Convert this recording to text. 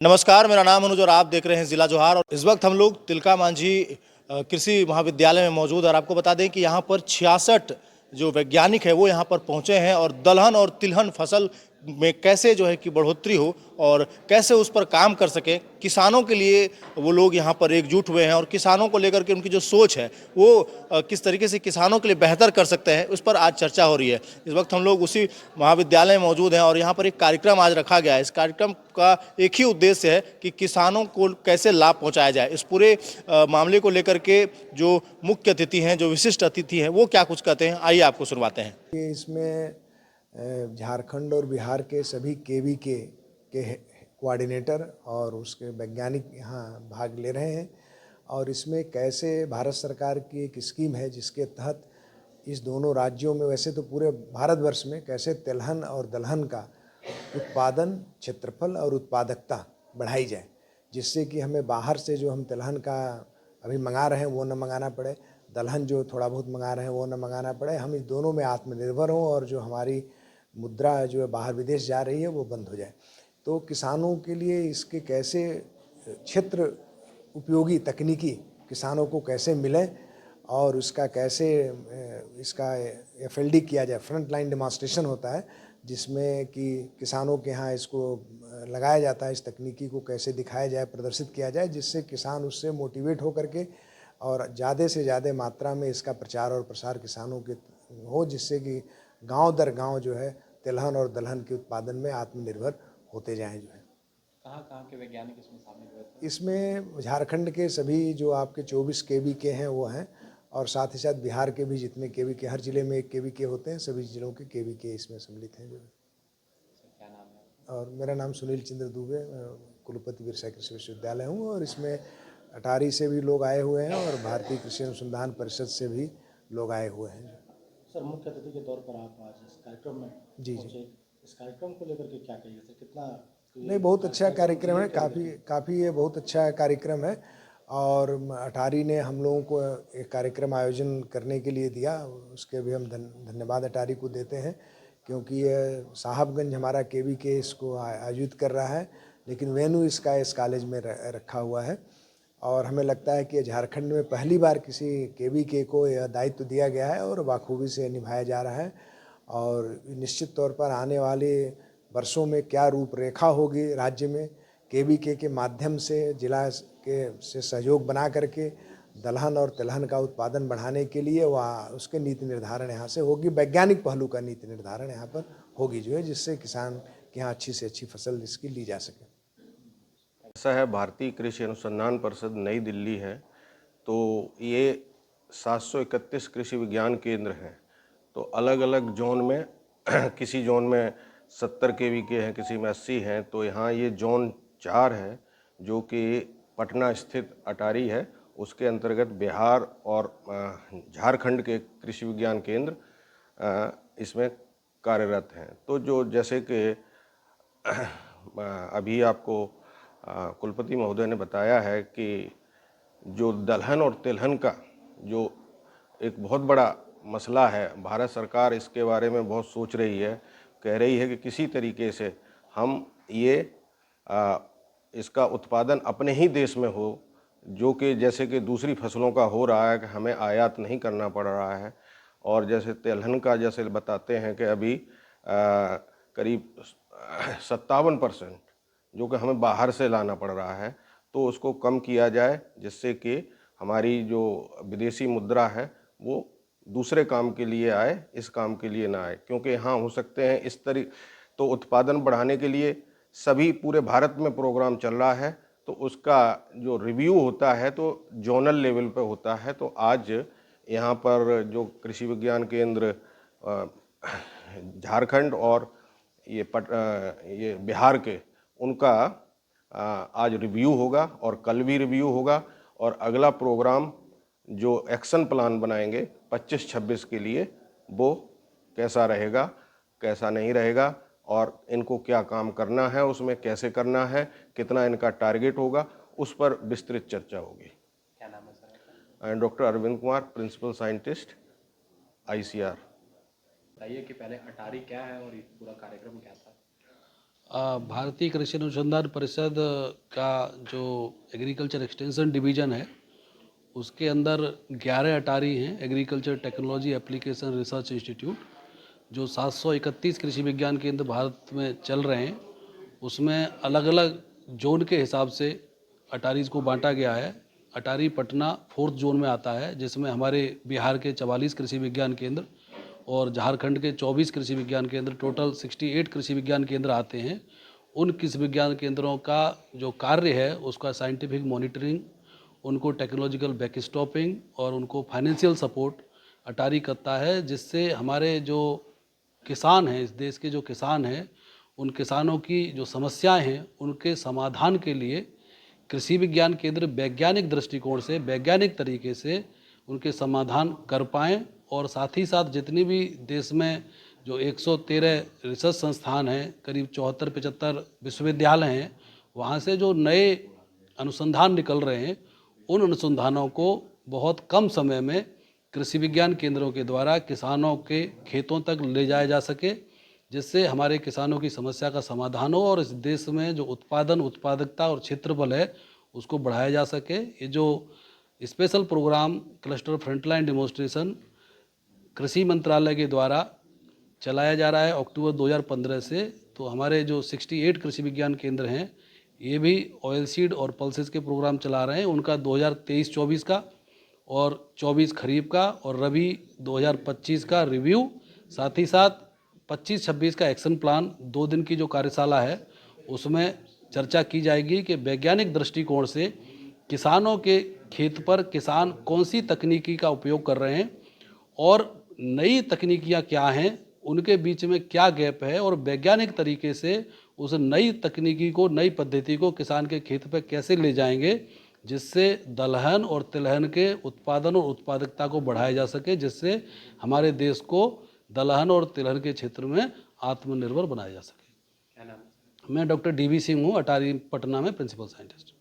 नमस्कार, मेरा नाम अनुज और आप देख रहे हैं जिला जोहार। और इस वक्त हम लोग तिलका मांझी कृषि महाविद्यालय में मौजूद। और आपको बता दें कि यहाँ पर 66 जो वैज्ञानिक है वो यहाँ पर पहुँचे हैं और दलहन और तिलहन फसल में कैसे जो है कि बढ़ोतरी हो और कैसे उस पर काम कर सकें, किसानों के लिए वो लोग यहाँ पर एकजुट हुए हैं। और किसानों को लेकर के उनकी जो सोच है वो किस तरीके से किसानों के लिए बेहतर कर सकते हैं, उस पर आज चर्चा हो रही है। इस वक्त हम लोग उसी महाविद्यालय में मौजूद हैं और यहाँ पर एक कार्यक्रम आज रखा गया है। इस कार्यक्रम का एक ही उद्देश्य है कि किसानों को कैसे लाभ पहुँचाया जाए। इस पूरे मामले को लेकर के जो मुख्य अतिथि हैं, जो विशिष्ट अतिथि हैं, वो क्या कुछ कहते हैं, आइए आपको सुनवाते हैं। इसमें झारखंड और बिहार के सभी केवीके के कोऑर्डिनेटर और उसके वैज्ञानिक यहाँ भाग ले रहे हैं। और इसमें कैसे भारत सरकार की एक स्कीम है जिसके तहत इस दोनों राज्यों में, वैसे तो पूरे भारतवर्ष में, कैसे तिलहन और दलहन का उत्पादन, क्षेत्रफल और उत्पादकता बढ़ाई जाए, जिससे कि हमें बाहर से जो हम तिलहन का अभी मंगा रहे हैं वो न मंगाना पड़े, दलहन जो थोड़ा बहुत मंगा रहे हैं वो न मंगाना पड़े, हम इस दोनों में आत्मनिर्भर हों और जो हमारी मुद्रा जो है बाहर विदेश जा रही है वो बंद हो जाए। तो किसानों के लिए इसके कैसे क्षेत्र उपयोगी तकनीकी किसानों को कैसे मिले और उसका कैसे इसका FLD किया जाए, फ्रंट लाइन डेमोन्स्ट्रेशन होता है जिसमें कि किसानों के यहाँ इसको लगाया जाता है, इस तकनीकी को कैसे दिखाया जाए, प्रदर्शित किया जाए, जिससे किसान उससे मोटिवेट हो करके और ज़्यादा से ज़्यादा मात्रा में इसका प्रचार और प्रसार किसानों के हो, जिससे कि गांव दर गांव जो है तिलहन और दलहन के उत्पादन में आत्मनिर्भर होते जाएं। जो है कहाँ के वैज्ञानिक इसमें शामिल हुए थे? इसमें झारखंड के सभी जो आपके 24 KV के हैं वो हैं, और साथ ही साथ बिहार के भी जितने KV के, हर जिले में एक KV के होते हैं, सभी जिलों के KV के इसमें सम्मिलित हैं। जो है क्या नाम है? और मेरा नाम सुनील चंद्र दुबे, कुलपति बिरसा कृषि विश्वविद्यालय हूँ। और इसमें अटारी से भी लोग आए हुए हैं और भारतीय कृषि अनुसंधान परिषद से भी लोग आए हुए हैं। सर, मुख्य अतिथि के तौर पर आप आज इस कार्यक्रम में पहुंचे। इस कार्यक्रम को लेकर के क्या कहिए सर, कितना नहीं, बहुत अच्छा कार्यक्रम है, काफ़ी ये बहुत अच्छा कार्यक्रम है। और अटारी ने हम लोगों को एक कार्यक्रम आयोजन करने के लिए दिया, उसके भी हम धन्यवाद अटारी को देते हैं, क्योंकि ये साहबगंज हमारा KVK इसको आयोजित कर रहा है, लेकिन वेन्यू इसका इस कॉलेज में रखा हुआ है। और हमें लगता है कि झारखंड में पहली बार किसी KVK को यह दायित्व दिया गया है और बाखूबी से निभाया जा रहा है। और निश्चित तौर पर आने वाले वर्षों में क्या रूपरेखा होगी राज्य में, KVK के माध्यम से जिला के से सहयोग बना करके दलहन और तिलहन का उत्पादन बढ़ाने के लिए वह उसके नीति निर्धारण यहाँ से होगी, वैज्ञानिक पहलू का नीति निर्धारण यहाँ पर होगी जो है, जिससे किसान के यहाँ अच्छी से अच्छी फसल इसकी ली जा सके। ऐसा है, भारतीय कृषि अनुसंधान परिषद नई दिल्ली है, तो ये 731 कृषि विज्ञान केंद्र हैं। तो अलग अलग जोन में किसी जोन में 70 KV के हैं, किसी में 80 हैं। तो यहाँ ये जोन 4 है जो कि पटना स्थित अटारी है, उसके अंतर्गत बिहार और झारखंड के कृषि विज्ञान केंद्र इसमें कार्यरत हैं। तो जो जैसे कि अभी आपको कुलपति महोदय ने बताया है कि जो दलहन और तिलहन का जो एक बहुत बड़ा मसला है, भारत सरकार इसके बारे में बहुत सोच रही है, कह रही है कि किसी तरीके से हम ये इसका उत्पादन अपने ही देश में हो, जो कि जैसे कि दूसरी फसलों का हो रहा है कि हमें आयात नहीं करना पड़ रहा है। और जैसे तिलहन का जैसे बताते हैं कि अभी करीब 57% जो कि हमें बाहर से लाना पड़ रहा है, तो उसको कम किया जाए, जिससे कि हमारी जो विदेशी मुद्रा है वो दूसरे काम के लिए आए, इस काम के लिए ना आए। क्योंकि यहाँ हो सकते हैं इस तरीके, तो उत्पादन बढ़ाने के लिए सभी पूरे भारत में प्रोग्राम चल रहा है, तो उसका जो रिव्यू होता है तो जोनल लेवल पे होता है। तो आज यहाँ पर जो कृषि विज्ञान केंद्र झारखंड और ये बिहार के, उनका आज रिव्यू होगा और कल भी रिव्यू होगा। और अगला प्रोग्राम जो एक्शन प्लान बनाएंगे 25-26 के लिए, वो कैसा रहेगा, कैसा नहीं रहेगा, और इनको क्या काम करना है, उसमें कैसे करना है, कितना इनका टारगेट होगा, उस पर विस्तृत चर्चा होगी। क्या नाम है sir? Doctor Arvind Kumar, principal scientist, ICR। बताइए कि पहले अटारी क्या है और पूरा कार्यक्रम क्या था? भारतीय कृषि अनुसंधान परिषद का जो एग्रीकल्चर एक्सटेंशन डिवीज़न है उसके अंदर 11 अटारी हैं agriculture technology application research institute, जो 731 कृषि विज्ञान केंद्र भारत में चल रहे हैं। उसमें अलग अलग जोन के हिसाब से अटारीज को बांटा गया है। अटारी पटना 4th जोन में आता है, जिसमें हमारे बिहार के 44 कृषि विज्ञान केंद्र और झारखंड के 24 कृषि विज्ञान केंद्र, टोटल 68 कृषि विज्ञान केंद्र आते हैं। उन कृषि विज्ञान केंद्रों का जो कार्य है उसका साइंटिफिक मॉनिटरिंग, उनको टेक्नोलॉजिकल बैकस्टॉपिंग और उनको फाइनेंशियल सपोर्ट अटारी करता है, जिससे हमारे जो किसान हैं, इस देश के जो किसान हैं, उन किसानों की जो समस्याएं हैं उनके समाधान के लिए कृषि विज्ञान केंद्र वैज्ञानिक दृष्टिकोण से, वैज्ञानिक तरीके से उनके समाधान कर पाएँ। और साथ ही साथ जितनी भी देश में जो 113 रिसर्च संस्थान हैं, करीब 74-75 विश्वविद्यालय हैं, वहाँ से जो नए अनुसंधान निकल रहे हैं उन अनुसंधानों को बहुत कम समय में कृषि विज्ञान केंद्रों के द्वारा किसानों के खेतों तक ले जाया जा सके, जिससे हमारे किसानों की समस्या का समाधान हो और इस देश में जो उत्पादन, उत्पादकता और क्षेत्रफल है उसको बढ़ाया जा सके। ये जो special program cluster frontline demonstration कृषि मंत्रालय के द्वारा चलाया जा रहा है अक्टूबर 2015 से, तो हमारे जो 68 कृषि विज्ञान केंद्र हैं ये भी ऑयल सीड और पल्सेस के प्रोग्राम चला रहे हैं। उनका 2023-24 का और 24 खरीफ का और रबी 2025 का रिव्यू, साथ ही साथ 25-26 का एक्शन प्लान, 2 दिन की जो कार्यशाला है उसमें चर्चा की जाएगी कि वैज्ञानिक दृष्टिकोण से किसानों के खेत पर किसान कौन सी तकनीकी का उपयोग कर रहे हैं और नई तकनीकियाँ क्या हैं, उनके बीच में क्या गैप है और वैज्ञानिक तरीके से उस नई तकनीकी को, नई पद्धति को किसान के खेत पर कैसे ले जाएंगे, जिससे दलहन और तिलहन के उत्पादन और उत्पादकता को बढ़ाया जा सके, जिससे हमारे देश को दलहन और तिलहन के क्षेत्र में आत्मनिर्भर बनाया जा सके। मैं डॉक्टर DV सिंह हूँ, अटारी पटना में प्रिंसिपल साइंटिस्ट।